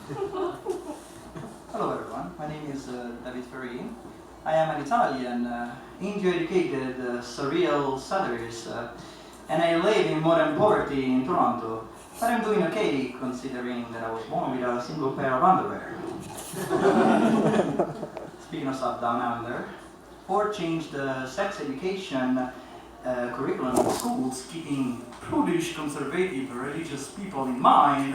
Hello everyone, my name is Davide Ferri. I am an Italian, India-educated, Surreal satirist, and I live in modern poverty in Toronto. But I'm doing okay considering that I was born with a single pair of underwear. Speaking of stuff down under, Ford changed the sex education curriculum in schools, keeping prudish, conservative, religious people in mind.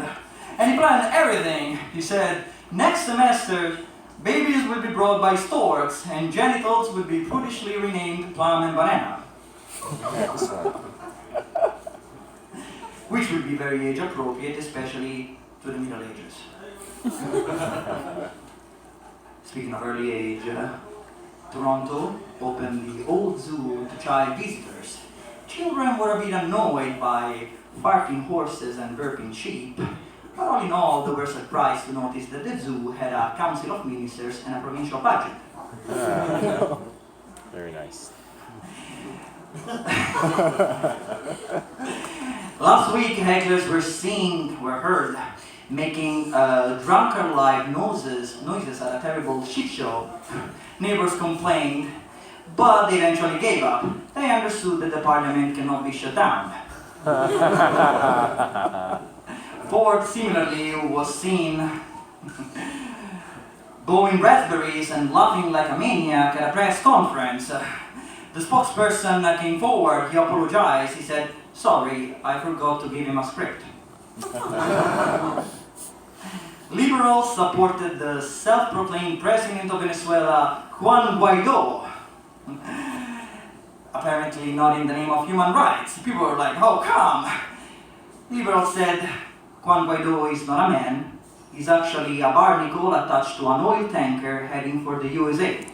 And he planned everything. He said, next semester, babies will be brought by storks, and genitals will be prudishly renamed plum and banana. Which would be very age appropriate, especially to the Middle Ages. Speaking of early age, Toronto opened the old zoo to child visitors. Children were a bit annoyed by barking horses and burping sheep, but all in all, they were surprised to notice that the zoo had a council of ministers and a provincial budget. Very nice. Last week, hecklers were heard making drunken-like noises at a terrible shit show. Neighbors complained, but they eventually gave up. They understood that the parliament cannot be shut down. Ford similarly was seen blowing raspberries and laughing like a maniac at a press conference. The spokesperson came forward, he apologized, he said, "Sorry, I forgot to give him a script." Liberals supported the self-proclaimed president of Venezuela, Juan Guaido. Apparently not in the name of human rights. People were like, how come? Liberals said, Juan Guaido is not a man. He's actually a barnacle attached to an oil tanker heading for the USA.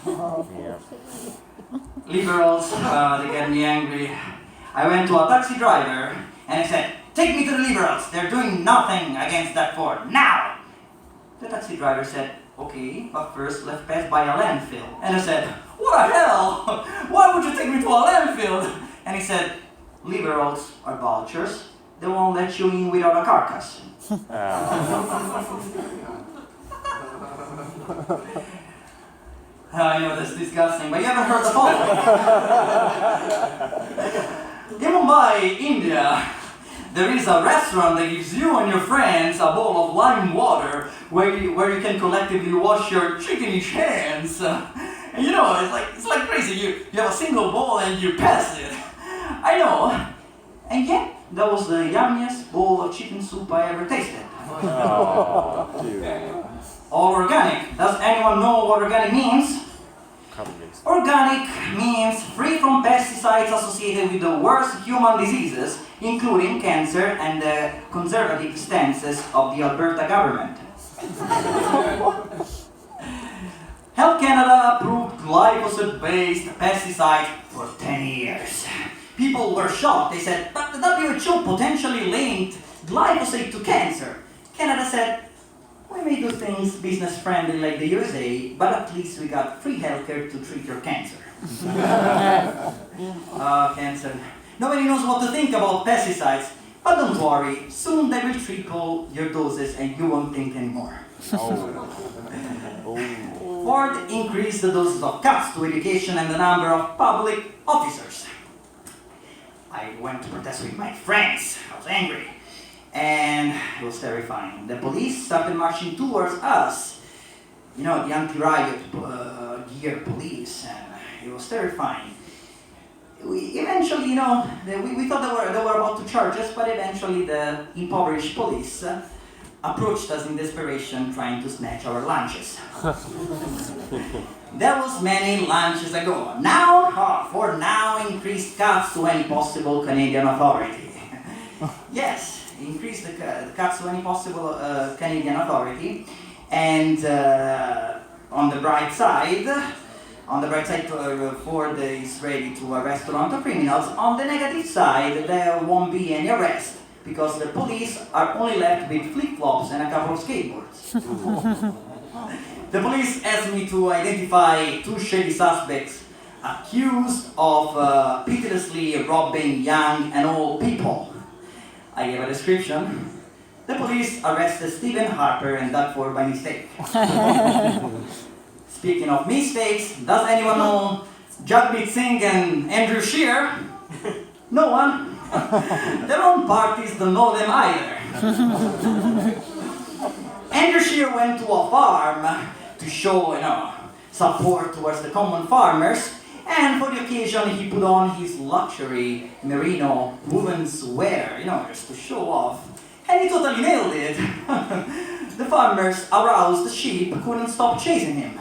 Yeah. Liberals, they get me angry. I went to a taxi driver and I said, "Take me to the Liberals, they're doing nothing against that Ford, now!" The taxi driver said, "Okay, but first let's pass by a landfill." And I said, "What the hell? Why would you take me to a landfill?" And he said, "Liberals are vultures, they won't let you in without a carcass." I know that's disgusting, but you haven't heard the following. In Mumbai, India, there is a restaurant that gives you and your friends a bowl of lime water where you can collectively wash your chickenish hands. And you know, it's like crazy. You have a single bowl and you pass it. I know. And yet, that was the yummiest bowl of chicken soup I ever tasted. Oh, dude. All organic. Does anyone know what organic means? Organic means free from pesticides associated with the worst human diseases, including cancer and the conservative stances of the Alberta government. Health Canada approved glyphosate-based pesticides for 10 years. People were shocked. They said, but the WHO potentially linked glyphosate to cancer. Canada said, we may do things business-friendly like the USA, but at least we got free healthcare to treat your cancer. Cancer. Nobody knows what to think about pesticides, but don't worry, soon they will triple your doses and you won't think anymore. Ford increased the doses of cuts to education and the number of public officers. I went to protest with my friends. I was angry. And it was terrifying. The police started marching towards us. You know, the anti-riot gear police, and it was terrifying. We eventually, you know, we thought they were about to charge us, but eventually the impoverished police approached us in desperation, trying to snatch our lunches. That was many lunches ago. Now, for now, increased cuts to any possible Canadian authority. Yes. Increase the cuts to any possible Canadian authority, and on the bright side, Ford is ready to arrest Toronto criminals. On the negative side, there won't be any arrest because the police are only left with flip-flops and a couple of skateboards. The police asked me to identify two shady suspects accused of pitilessly robbing young and old people. I gave a description. the police arrested Stephen Harper and Dudford by mistake. Speaking of mistakes, does anyone know Jagmeet Singh and Andrew Scheer? No one. Their own parties don't know them either. Andrew Scheer went to a farm to show, support towards the common farmers, and for the occasion he put on his luxury merino women's wear, just to show off. And he totally nailed it. The farmers, aroused, the sheep couldn't stop chasing him.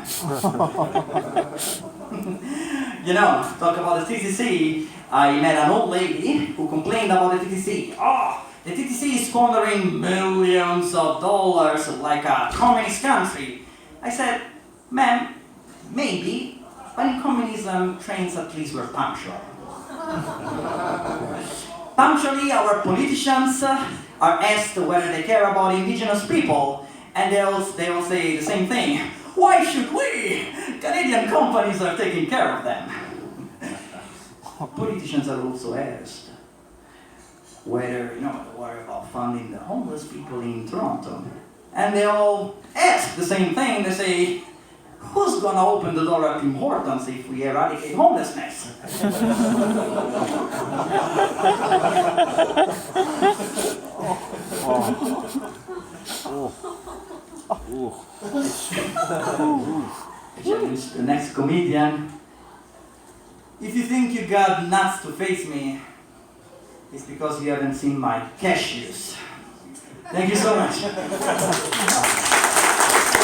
Talk about the TTC. I met an old lady who complained about the TTC. Oh, the TTC is squandering millions of dollars like a communist country. I said, ma'am, maybe, but in communism, trains at least were punctual. Punctually, our politicians are asked whether they care about indigenous people, and they'll say the same thing. Why should we? Canadian companies are taking care of them. Politicians are also asked whether, they worry about funding the homeless people in Toronto. And they all ask the same thing. They say, who's gonna open the door at Tim Hortons if we eradicate homelessness? I challenge the next comedian. If you think you got nuts to face me, it's because you haven't seen my cashews. Thank you so much.